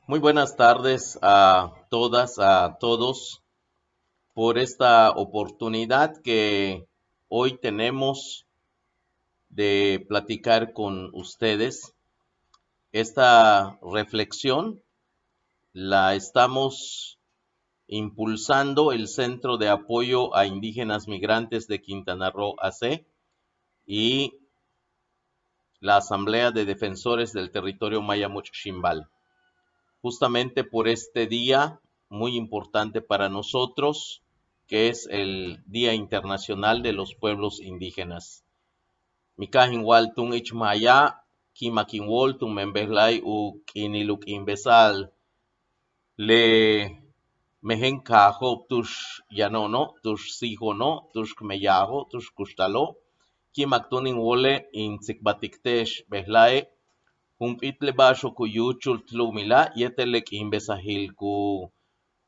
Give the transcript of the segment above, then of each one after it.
Muy buenas tardes a todas, a todos, por esta oportunidad que hoy tenemos de platicar con ustedes. Esta reflexión la estamos impulsando el Centro de Apoyo a Indígenas Migrantes de Quintana Roo AC y la Asamblea de Defensores del Territorio Mayamuch Ximbal. Justamente por este día muy importante para nosotros, que es el Día Internacional de los Pueblos Indígenas. Mikahinwal tung ichmaya, kimakinwol tung membehlay u kiniluk imbesal, le mehenkajo tush yanono, tush sijono, tush kmeyajo, tush kushtalo, kimaktunin wole in tsikbatiktesh behlae, Hump'itle basho kuyuchul tlumila yetelek imbesajil ku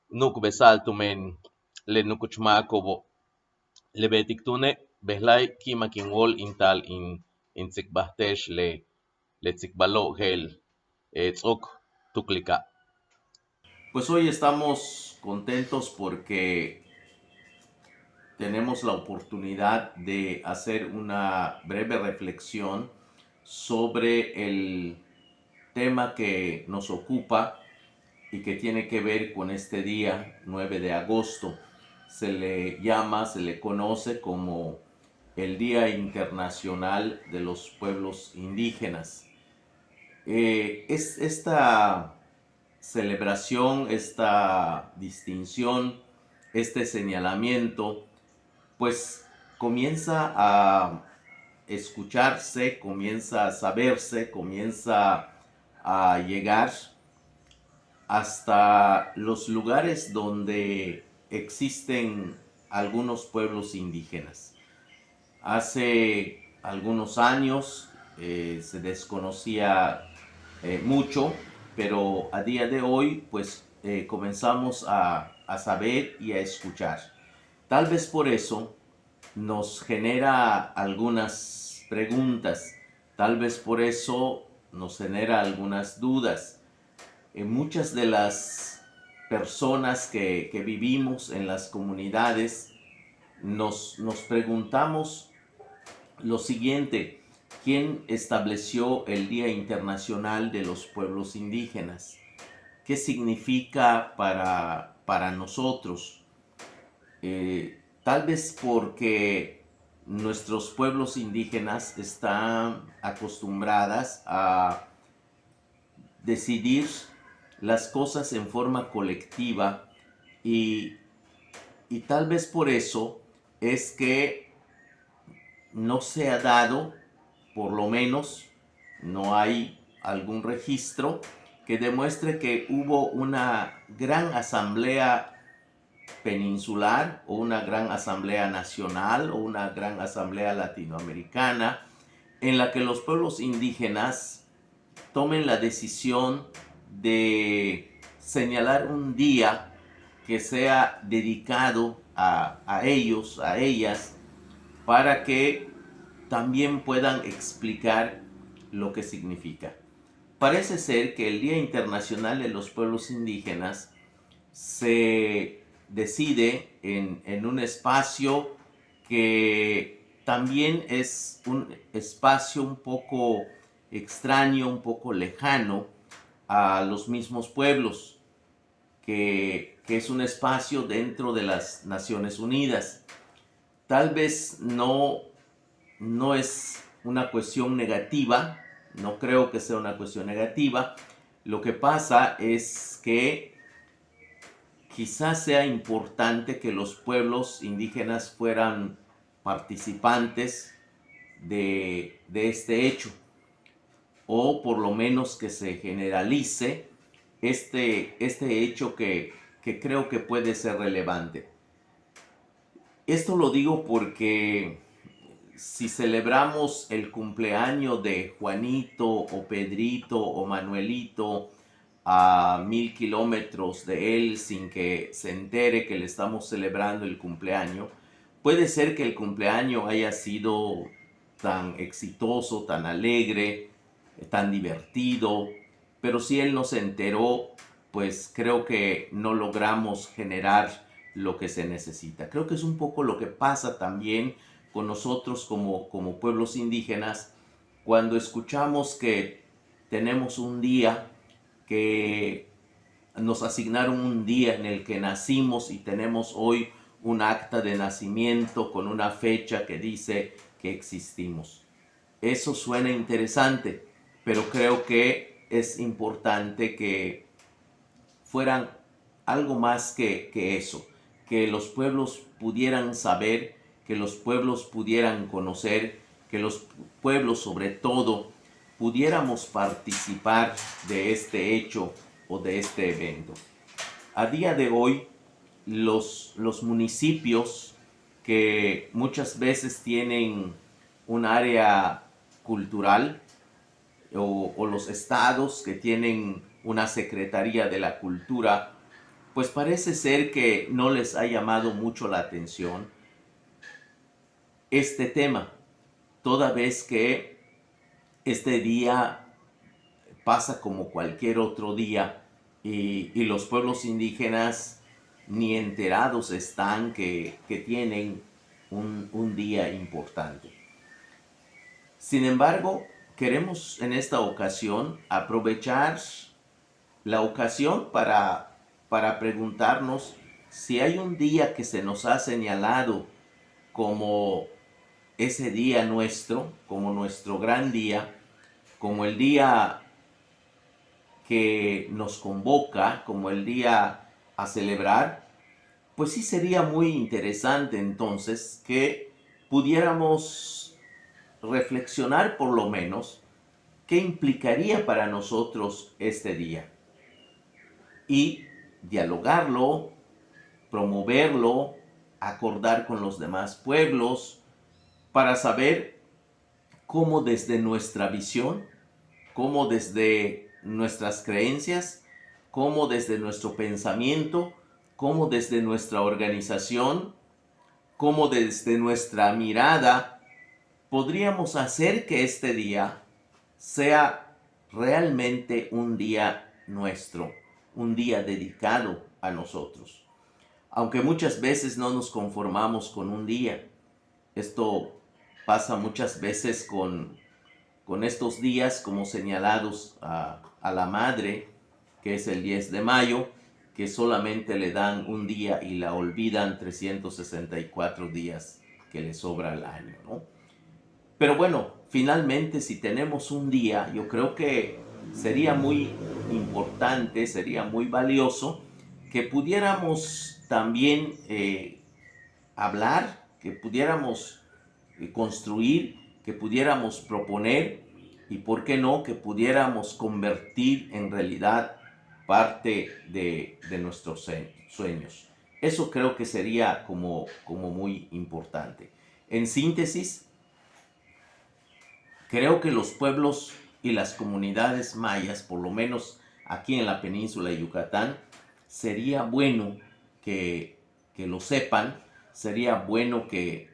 nuk besal tumen le nukuchmakobo le betiktune behlay kimakinwol intal in tsikbajtesh le tsikbalo gel tzok tuklika. Pues hoy estamos contentos porque tenemos la oportunidad de hacer una breve reflexión sobre el tema que nos ocupa y que tiene que ver con este día 9 de agosto. Se le conoce como el Día Internacional de los Pueblos Indígenas. Esta celebración, esta distinción, este señalamiento, pues comienza a escucharse, comienza a saberse, comienza a llegar hasta los lugares donde existen algunos pueblos indígenas. Hace algunos años se desconocía mucho, pero a día de hoy pues comenzamos a saber y a escuchar. Tal vez por eso nos genera algunas preguntas, tal vez por eso nos genera algunas dudas. Muchas de las personas que vivimos en las comunidades nos preguntamos lo siguiente: ¿quién estableció el Día Internacional de los Pueblos Indígenas? ¿Qué significa para nosotros? Tal vez porque nuestros pueblos indígenas están acostumbradas a decidir las cosas en forma colectiva y, y tal vez por eso es que no se ha dado, por lo menos no hay algún registro que demuestre que hubo una gran asamblea peninsular o una gran asamblea nacional o una gran asamblea latinoamericana en la que los pueblos indígenas tomen la decisión de señalar un día que sea dedicado a ellos, a ellas, para que también puedan explicar lo que significa. Parece ser que el Día Internacional de los Pueblos Indígenas se decide en un espacio que también es un espacio un poco extraño, un poco lejano a los mismos pueblos, que es un espacio dentro de las Naciones Unidas. Tal vez no es una cuestión negativa, no creo que sea una cuestión negativa. Lo que pasa es que quizás sea importante que los pueblos indígenas fueran participantes de este hecho, o por lo menos que se generalice este hecho que creo que puede ser relevante. Esto lo digo porque si celebramos el cumpleaños de Juanito o Pedrito o Manuelito a 1000 kilómetros de él sin que se entere que le estamos celebrando el cumpleaños, puede ser que el cumpleaños haya sido tan exitoso, tan alegre, tan divertido, pero si él no se enteró, pues creo que no logramos generar lo que se necesita. Creo que es un poco lo que pasa también con nosotros como pueblos indígenas cuando escuchamos que tenemos un día, que nos asignaron un día en el que nacimos y tenemos hoy un acta de nacimiento con una fecha que dice que existimos. Eso suena interesante, pero creo que es importante que fueran algo más que eso, que los pueblos pudieran saber, que los pueblos pudieran conocer, que los pueblos sobre todo pudiéramos participar de este hecho o de este evento. A día de hoy, los municipios que muchas veces tienen un área cultural o los estados que tienen una secretaría de la cultura, pues parece ser que no les ha llamado mucho la atención este tema, toda vez que este día pasa como cualquier otro día y los pueblos indígenas ni enterados están que tienen un día importante. Sin embargo, queremos en esta ocasión aprovechar la ocasión para preguntarnos si hay un día que se nos ha señalado como ese día nuestro, como nuestro gran día, como el día que nos convoca, como el día a celebrar, pues sí sería muy interesante entonces que pudiéramos reflexionar por lo menos qué implicaría para nosotros este día y dialogarlo, promoverlo, acordar con los demás pueblos para saber cómo desde nuestra visión, cómo desde nuestras creencias, cómo desde nuestro pensamiento, cómo desde nuestra organización, cómo desde nuestra mirada podríamos hacer que este día sea realmente un día nuestro, un día dedicado a nosotros. Aunque muchas veces no nos conformamos con un día, esto pasa muchas veces con estos días como señalados a la madre, que es el 10 de mayo, que solamente le dan un día y la olvidan 364 días que le sobra al año, ¿no? Pero bueno, finalmente si tenemos un día, yo creo que sería muy importante, sería muy valioso que pudiéramos también hablar, que pudiéramos construir, que pudiéramos proponer y, por qué no, que pudiéramos convertir en realidad parte de nuestros sueños. Eso creo que sería como muy importante. En síntesis, creo que los pueblos y las comunidades mayas, por lo menos aquí en la península de Yucatán, sería bueno que lo sepan, sería bueno que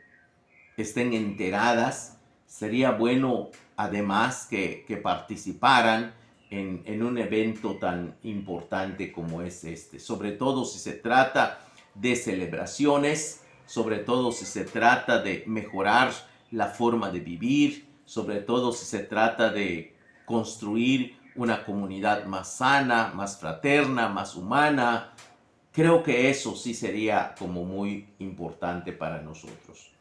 estén enteradas, sería bueno además que participaran en un evento tan importante como es este, sobre todo si se trata de celebraciones, sobre todo si se trata de mejorar la forma de vivir, sobre todo si se trata de construir una comunidad más sana, más fraterna, más humana. Creo que eso sí sería como muy importante para nosotros.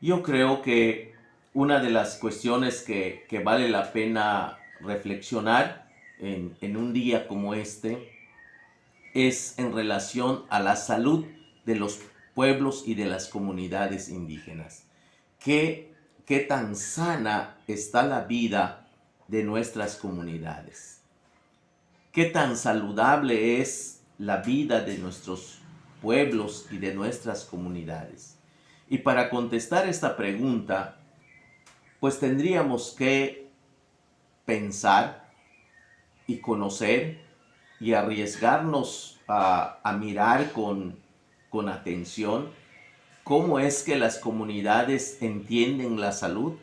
Yo creo que una de las cuestiones que vale la pena reflexionar en un día como este es en relación a la salud de los pueblos y de las comunidades indígenas. ¿Qué tan sana está la vida de nuestras comunidades? ¿Qué tan saludable es la vida de nuestros pueblos y de nuestras comunidades? Y para contestar esta pregunta, pues tendríamos que pensar y conocer y arriesgarnos a mirar con atención cómo es que las comunidades entienden la salud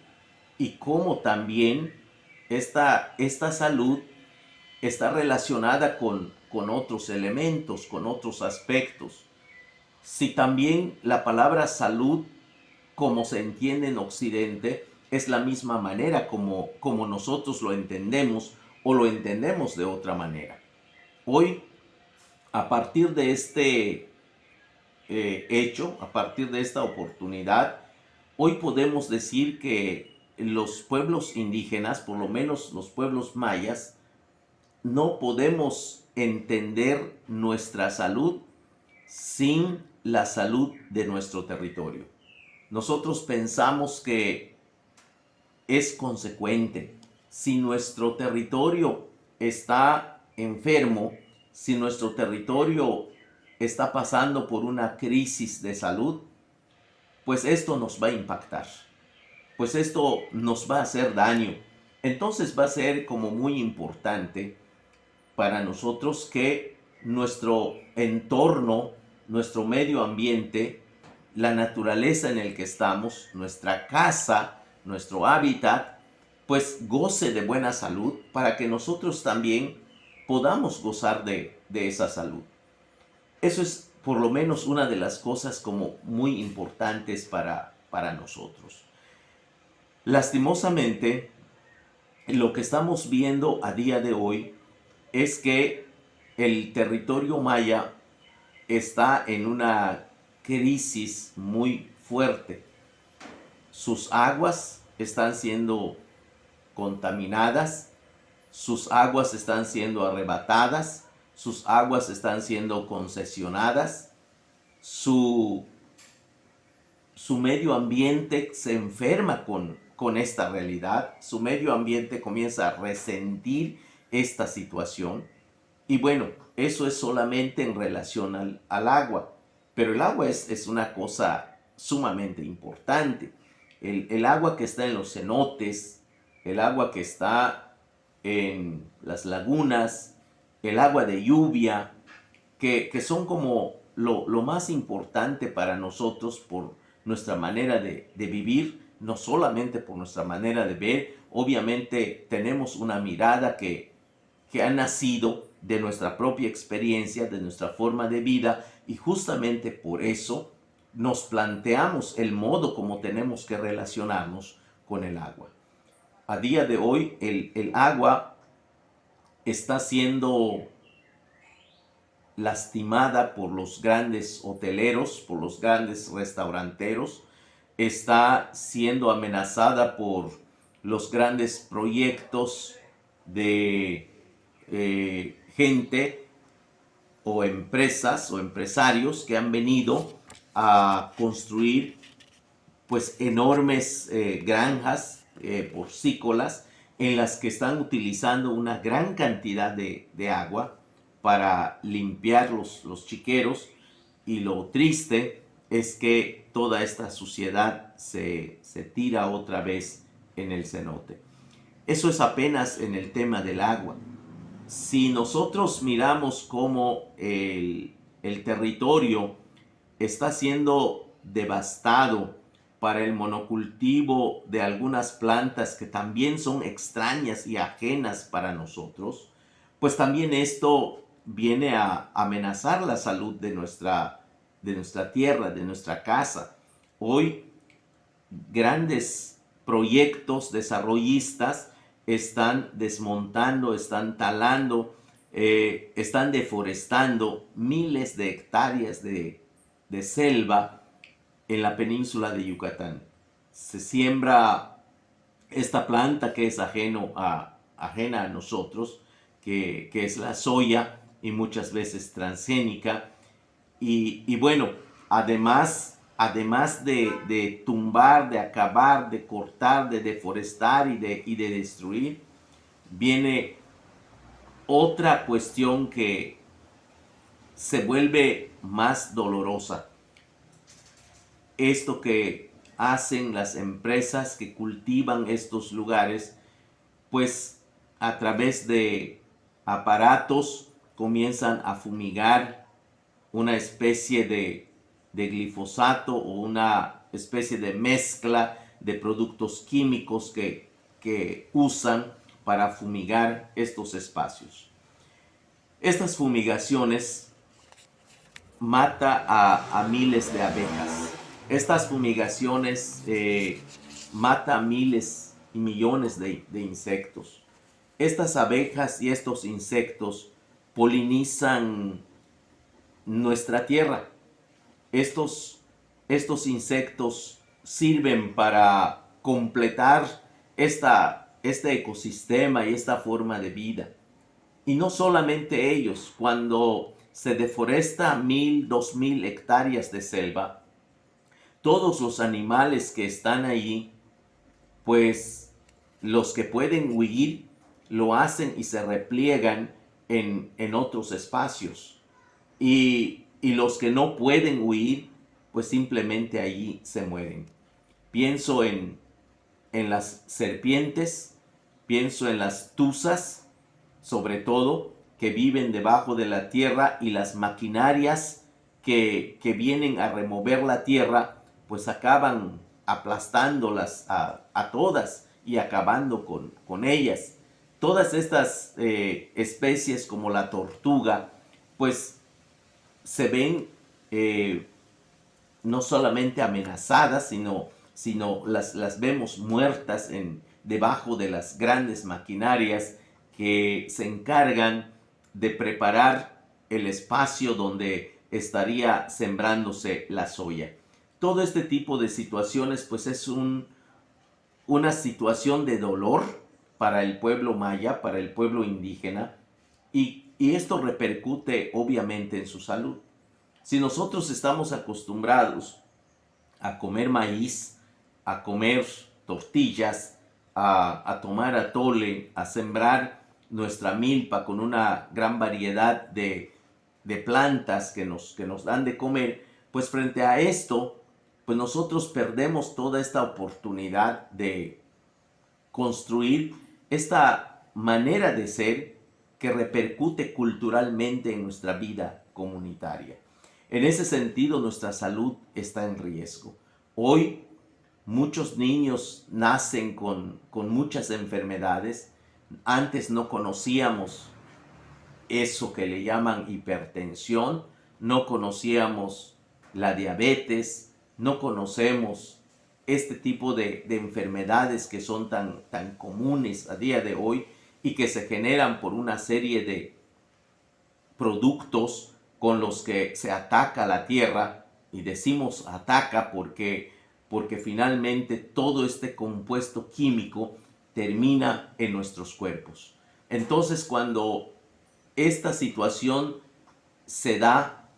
y cómo también esta salud está relacionada con otros elementos, con otros aspectos. Si también la palabra salud, como se entiende en Occidente, es la misma manera como nosotros lo entendemos o lo entendemos de otra manera. Hoy, a partir de este hecho, a partir de esta oportunidad, hoy podemos decir que los pueblos indígenas, por lo menos los pueblos mayas, no podemos entender nuestra salud sin la salud de nuestro territorio. Nosotros pensamos que es consecuente. Si nuestro territorio está enfermo, si nuestro territorio está pasando por una crisis de salud, pues esto nos va a impactar, pues esto nos va a hacer daño. Entonces va a ser como muy importante para nosotros que nuestro entorno, nuestro medio ambiente, la naturaleza en el que estamos, nuestra casa, nuestro hábitat, pues goce de buena salud para que nosotros también podamos gozar de esa salud. Eso es por lo menos una de las cosas como muy importantes para nosotros. Lastimosamente, lo que estamos viendo a día de hoy es que el territorio maya está en una crisis muy fuerte. Sus aguas están siendo contaminadas, sus aguas están siendo arrebatadas, sus aguas están siendo concesionadas, su medio ambiente se enferma con esta realidad, su medio ambiente comienza a resentir esta situación. Y bueno, eso es solamente en relación al agua, pero el agua es una cosa sumamente importante. El agua que está en los cenotes, el agua que está en las lagunas, el agua de lluvia, que son como lo más importante para nosotros por nuestra manera de vivir, no solamente por nuestra manera de ver. Obviamente tenemos una mirada que ha nacido de nuestra propia experiencia, de nuestra forma de vida, y justamente por eso nos planteamos el modo como tenemos que relacionarnos con el agua. A día de hoy el agua está siendo lastimada por los grandes hoteleros, por los grandes restauranteros, está siendo amenazada por los grandes proyectos de gente o empresas o empresarios que han venido a construir pues enormes granjas porcícolas en las que están utilizando una gran cantidad de agua para limpiar los chiqueros, y lo triste es que toda esta suciedad se tira otra vez en el cenote. Eso es apenas en el tema del agua. Si nosotros miramos cómo el territorio está siendo devastado para el monocultivo de algunas plantas que también son extrañas y ajenas para nosotros, pues también esto viene a amenazar la salud de nuestra tierra, de nuestra casa. Hoy grandes proyectos desarrollistas están desmontando, están talando, están deforestando miles de hectáreas de selva en la península de Yucatán. Se siembra esta planta que es ajena a nosotros, que es la soya, y muchas veces transgénica. Y bueno, además de tumbar, de acabar, de cortar, de deforestar y de destruir, viene otra cuestión que se vuelve más dolorosa. Esto que hacen las empresas que cultivan estos lugares, pues a través de aparatos comienzan a fumigar una especie de glifosato o una especie de mezcla de productos químicos que usan para fumigar estos espacios. Estas fumigaciones mata a miles de abejas. Estas fumigaciones mata a miles y millones de insectos. Estas abejas y estos insectos polinizan nuestra tierra. Estos insectos sirven para completar este ecosistema y esta forma de vida. Y no solamente ellos, cuando se deforesta 1000, 2000 hectáreas de selva, todos los animales que están ahí, pues los que pueden huir, lo hacen y se repliegan en otros espacios. Y los que no pueden huir, pues simplemente allí se mueren. Pienso en las serpientes, pienso en las tuzas, sobre todo, que viven debajo de la tierra, y las maquinarias que vienen a remover la tierra, pues acaban aplastándolas a todas y acabando con ellas. Todas estas especies, como la tortuga, pues se ven no solamente amenazadas, sino las vemos muertas debajo de las grandes maquinarias que se encargan de preparar el espacio donde estaría sembrándose la soya. Todo este tipo de situaciones pues es una situación de dolor para el pueblo maya, para el pueblo indígena, y esto repercute obviamente en su salud. Si nosotros estamos acostumbrados a comer maíz, a comer tortillas, a tomar atole, a sembrar nuestra milpa con una gran variedad de plantas que nos dan de comer, pues frente a esto, pues nosotros perdemos toda esta oportunidad de construir esta manera de ser que repercute culturalmente en nuestra vida comunitaria. En ese sentido, nuestra salud está en riesgo. Hoy, muchos niños nacen con muchas enfermedades. Antes no conocíamos eso que le llaman hipertensión, no conocíamos la diabetes, no conocemos este tipo de enfermedades que son tan comunes a día de hoy y que se generan por una serie de productos con los que se ataca la tierra. Y decimos ataca porque finalmente todo este compuesto químico termina en nuestros cuerpos. Entonces, cuando esta situación se da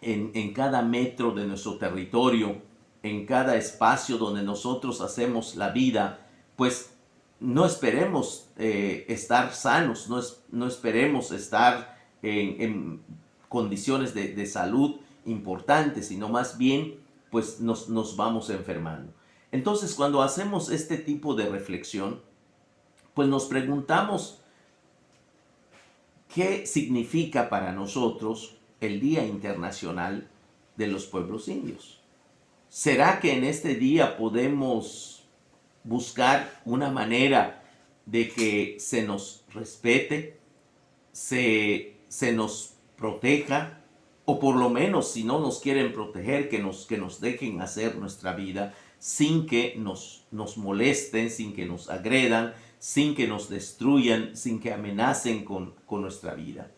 en cada metro de nuestro territorio, en cada espacio donde nosotros hacemos la vida, pues no esperemos estar sanos, no esperemos estar en condiciones de salud importantes, sino más bien pues nos vamos enfermando. Entonces, cuando hacemos este tipo de reflexión, pues nos preguntamos qué significa para nosotros el Día Internacional de los Pueblos Indios. ¿Será que en este día podemos buscar una manera de que se nos respete, se nos proteja, o por lo menos, si no nos quieren proteger, que nos dejen hacer nuestra vida sin que nos molesten, sin que nos agredan, sin que nos destruyan, sin que amenacen con nuestra vida?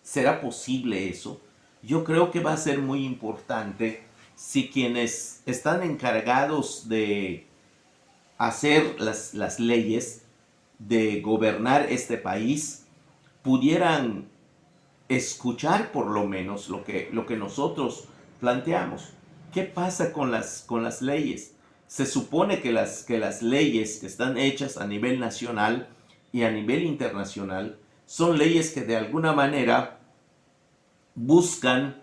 ¿Será posible eso? Yo creo que va a ser muy importante si quienes están encargados de hacer las leyes, de gobernar este país, pudieran escuchar por lo menos lo que nosotros planteamos. ¿Qué pasa con las leyes? Se supone que las leyes que están hechas a nivel nacional y a nivel internacional son leyes que de alguna manera buscan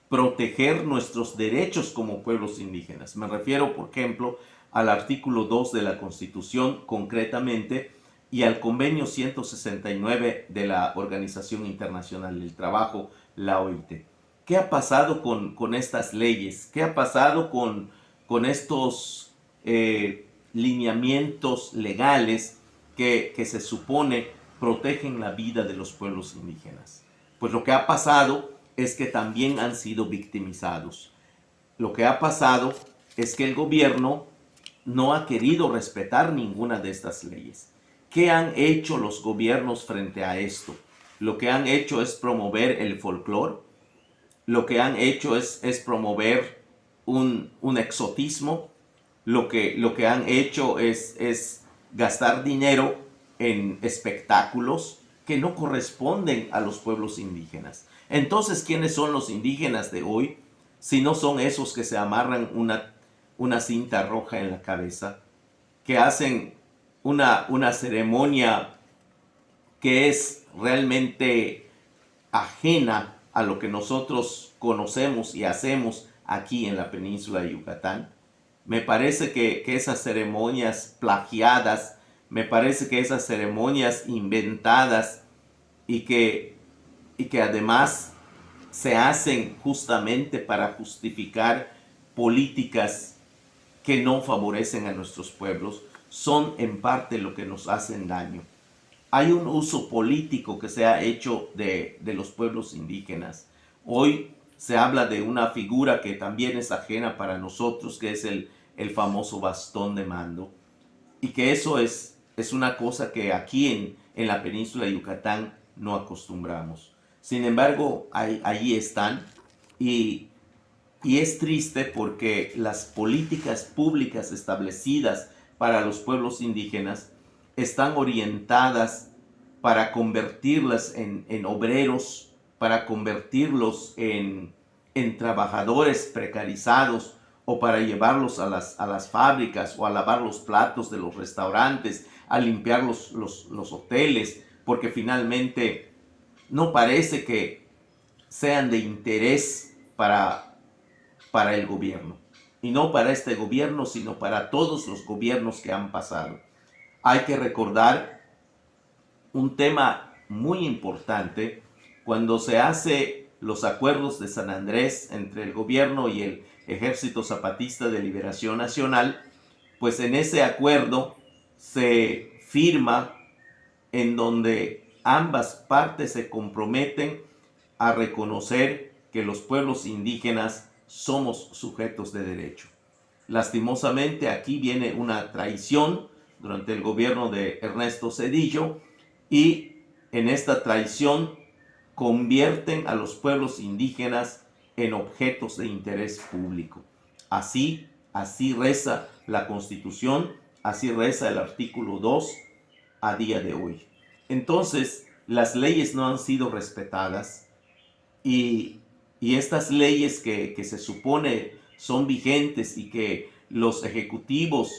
proteger nuestros derechos como pueblos indígenas. Me refiero, por ejemplo, al artículo 2 de la Constitución concretamente, y al convenio 169 de la Organización Internacional del Trabajo, la OIT. ¿Qué ha pasado con estas leyes? ¿Qué ha pasado con estos lineamientos legales que se supone protegen la vida de los pueblos indígenas? Pues lo que ha pasado es que también han sido victimizados. Lo que ha pasado es que el gobierno no ha querido respetar ninguna de estas leyes. ¿Qué han hecho los gobiernos frente a esto? Lo que han hecho es promover el folclore, lo que han hecho es promover un exotismo, lo que han hecho es gastar dinero en espectáculos que no corresponden a los pueblos indígenas. Entonces, ¿quiénes son los indígenas de hoy? Si no son esos que se amarran una cinta roja en la cabeza, que hacen una ceremonia que es realmente ajena a lo que nosotros conocemos y hacemos aquí en la península de Yucatán. Me parece que esas ceremonias plagiadas, me parece que esas ceremonias inventadas y que además se hacen justamente para justificar políticas que no favorecen a nuestros pueblos, son en parte lo que nos hacen daño. Hay un uso político que se ha hecho de los pueblos indígenas. Hoy se habla de una figura que también es ajena para nosotros, que es el famoso bastón de mando. Y que eso es una cosa que aquí en la península de Yucatán no acostumbramos. Sin embargo, allí están y, y es triste porque las políticas públicas establecidas para los pueblos indígenas están orientadas para convertirlas en obreros, para convertirlos en trabajadores precarizados o para llevarlos a las fábricas o a lavar los platos de los restaurantes, a limpiar los hoteles, porque finalmente no parece que sean de interés para el gobierno. Y no para este gobierno, sino para todos los gobiernos que han pasado. Hay que recordar un tema muy importante cuando se hace los acuerdos de San Andrés entre el gobierno y el Ejército Zapatista de Liberación Nacional, pues en ese acuerdo se firma en donde ambas partes se comprometen a reconocer que los pueblos indígenas somos sujetos de derecho. Lastimosamente aquí viene una traición durante el gobierno de Ernesto Zedillo y en esta traición convierten a los pueblos indígenas en objetos de interés público. Así reza la Constitución, así reza el artículo 2 a día de hoy. Entonces, las leyes no han sido respetadas y, y estas leyes que se supone son vigentes y que los ejecutivos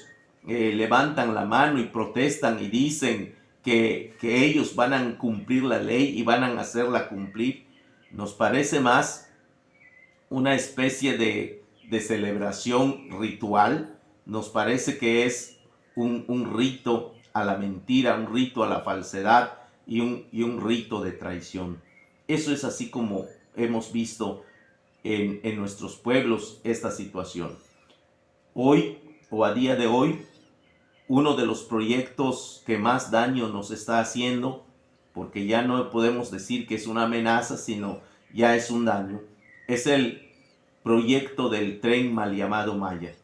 levantan la mano y protestan y dicen que ellos van a cumplir la ley y van a hacerla cumplir, nos parece más una especie de celebración ritual, nos parece que es un rito a la mentira, un rito a la falsedad y un rito de traición. Eso es así como hemos visto en nuestros pueblos esta situación. Hoy o a día de hoy, uno de los proyectos que más daño nos está haciendo, porque ya no podemos decir que es una amenaza, sino ya es un daño, es el proyecto del tren mal llamado Maya.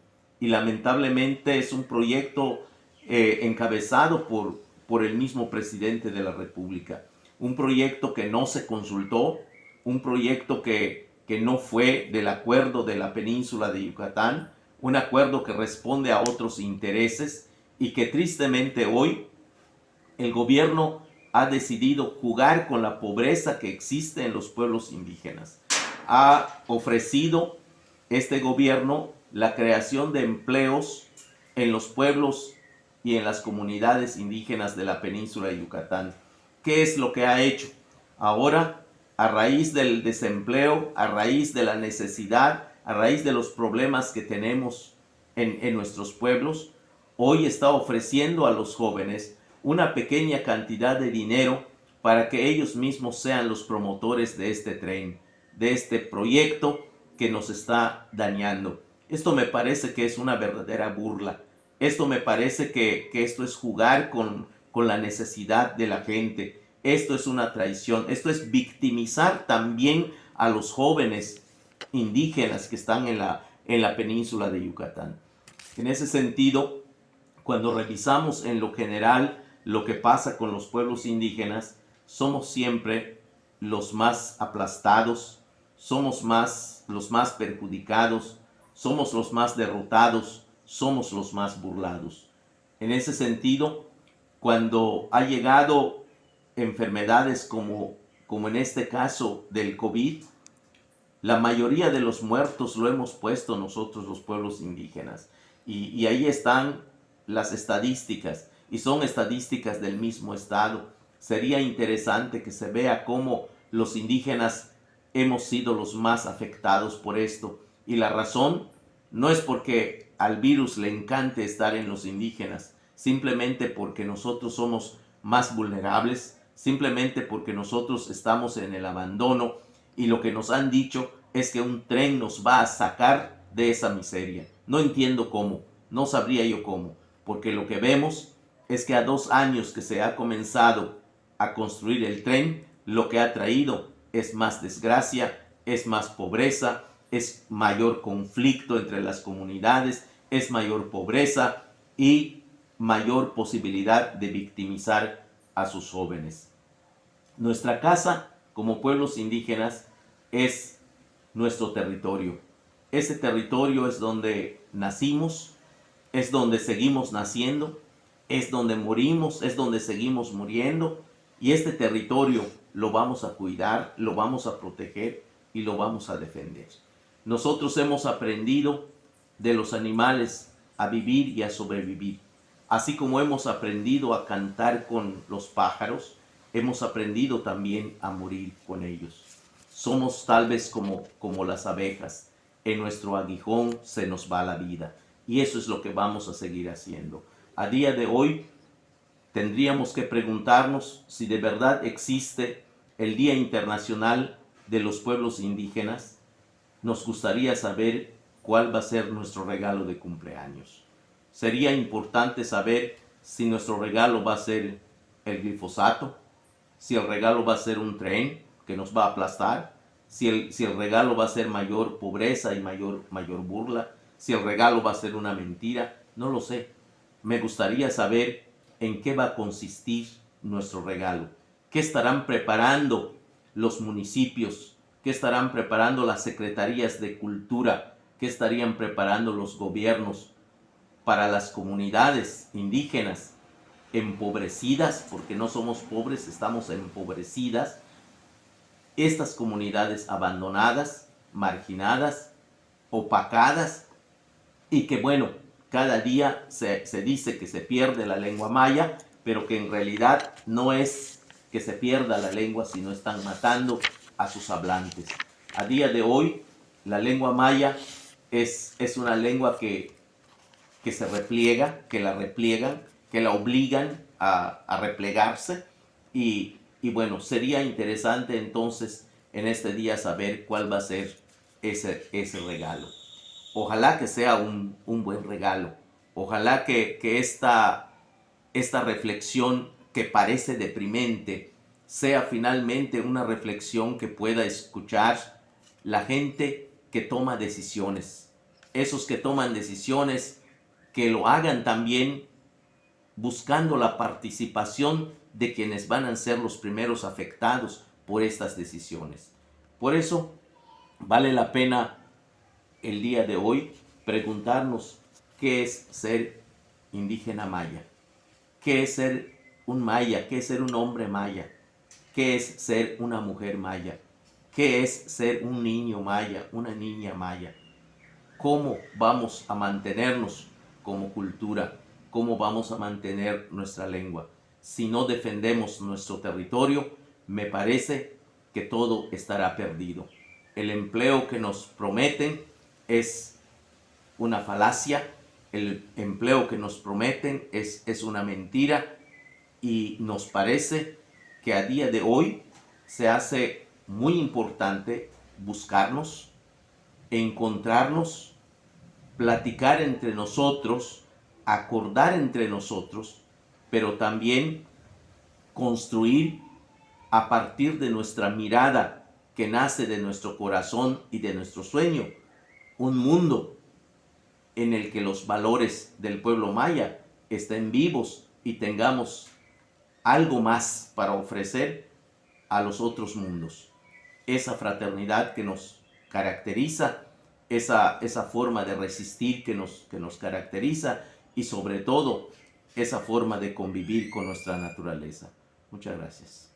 Y lamentablemente es un proyecto encabezado por el mismo presidente de la República. Un proyecto que no se consultó, un proyecto que no fue del acuerdo de la península de Yucatán, un acuerdo que responde a otros intereses y que tristemente hoy el gobierno ha decidido jugar con la pobreza que existe en los pueblos indígenas. Ha ofrecido este gobierno la creación de empleos en los pueblos y en las comunidades indígenas de la península de Yucatán. ¿Qué es lo que ha hecho? Ahora, a raíz del desempleo, a raíz de la necesidad, a raíz de los problemas que tenemos en nuestros pueblos, hoy está ofreciendo a los jóvenes una pequeña cantidad de dinero para que ellos mismos sean los promotores de este tren, de este proyecto que nos está dañando. Esto me parece que es una verdadera burla. Esto me parece que esto es jugar con la necesidad de la gente. esto es una traición, esto es victimizar también a los jóvenes indígenas que están en la península de Yucatán. En ese sentido, cuando revisamos en lo general lo que pasa con los pueblos indígenas, somos siempre los más aplastados, somos los más perjudicados, somos los más derrotados, somos los más burlados. En ese sentido, cuando ha llegado enfermedades como en este caso del COVID, la mayoría de los muertos lo hemos puesto nosotros los pueblos indígenas. Y ahí están las estadísticas, y son estadísticas del mismo estado. Sería interesante que se vea cómo los indígenas hemos sido los más afectados por esto. Y la razón no es porque al virus le encante estar en los indígenas, simplemente porque nosotros somos más vulnerables, simplemente porque nosotros estamos en el abandono, y lo que nos han dicho es que un tren nos va a sacar de esa miseria. No entiendo cómo, no sabría yo cómo, porque lo que vemos es que a 2 años que se ha comenzado a construir el tren, lo que ha traído es más desgracia, es más pobreza, es mayor conflicto entre las comunidades, es mayor pobreza y mayor posibilidad de victimizar a sus jóvenes. Nuestra casa como pueblos indígenas es nuestro territorio. Ese territorio es donde nacimos, es donde seguimos naciendo, es donde morimos, es donde seguimos muriendo, y este territorio lo vamos a cuidar, lo vamos a proteger y lo vamos a defender. Nosotros hemos aprendido de los animales a vivir y a sobrevivir. Así como hemos aprendido a cantar con los pájaros, hemos aprendido también a morir con ellos. Somos tal vez como las abejas. En nuestro aguijón se nos va la vida. Y eso es lo que vamos a seguir haciendo. A día de hoy tendríamos que preguntarnos si de verdad existe el Día Internacional de los Pueblos Indígenas. Nos gustaría saber cuál va a ser nuestro regalo de cumpleaños. Sería importante saber si nuestro regalo va a ser el glifosato, si el regalo va a ser un tren que nos va a aplastar, si el regalo va a ser mayor pobreza y mayor burla, si el regalo va a ser una mentira, no lo sé. Me gustaría saber en qué va a consistir nuestro regalo, qué estarán preparando los municipios, qué estarán preparando las secretarías de cultura, qué estarían preparando los gobiernos para las comunidades indígenas empobrecidas, porque no somos pobres, estamos empobrecidas, estas comunidades abandonadas, marginadas, opacadas, y que bueno, cada día se dice que se pierde la lengua maya, pero que en realidad no es que se pierda la lengua, sino están matando a sus hablantes. A día de hoy, la lengua maya es una lengua que se repliega, que la repliegan, que la obligan a replegarse, y bueno, sería interesante entonces en este día saber cuál va a ser ese regalo. Ojalá que sea un buen regalo, ojalá que esta reflexión que parece deprimente sea finalmente una reflexión que pueda escuchar la gente que toma decisiones, esos que toman decisiones, que lo hagan también buscando la participación de quienes van a ser los primeros afectados por estas decisiones. Por eso vale la pena el día de hoy preguntarnos qué es ser indígena maya, qué es ser un maya, qué es ser un hombre maya, qué es ser una mujer maya, qué es ser un niño maya, una niña maya, cómo vamos a mantenernos como cultura, cómo vamos a mantener nuestra lengua. Si no defendemos nuestro territorio, me parece que todo estará perdido. El empleo que nos prometen es una falacia, el empleo que nos prometen es una mentira, y nos parece que a día de hoy se hace muy importante buscarnos, encontrarnos, platicar entre nosotros, acordar entre nosotros, pero también construir a partir de nuestra mirada que nace de nuestro corazón y de nuestro sueño, un mundo en el que los valores del pueblo maya estén vivos y tengamos algo más para ofrecer a los otros mundos. Esa fraternidad que nos caracteriza, esa forma de resistir que nos caracteriza, y sobre todo esa forma de convivir con nuestra naturaleza. Muchas gracias.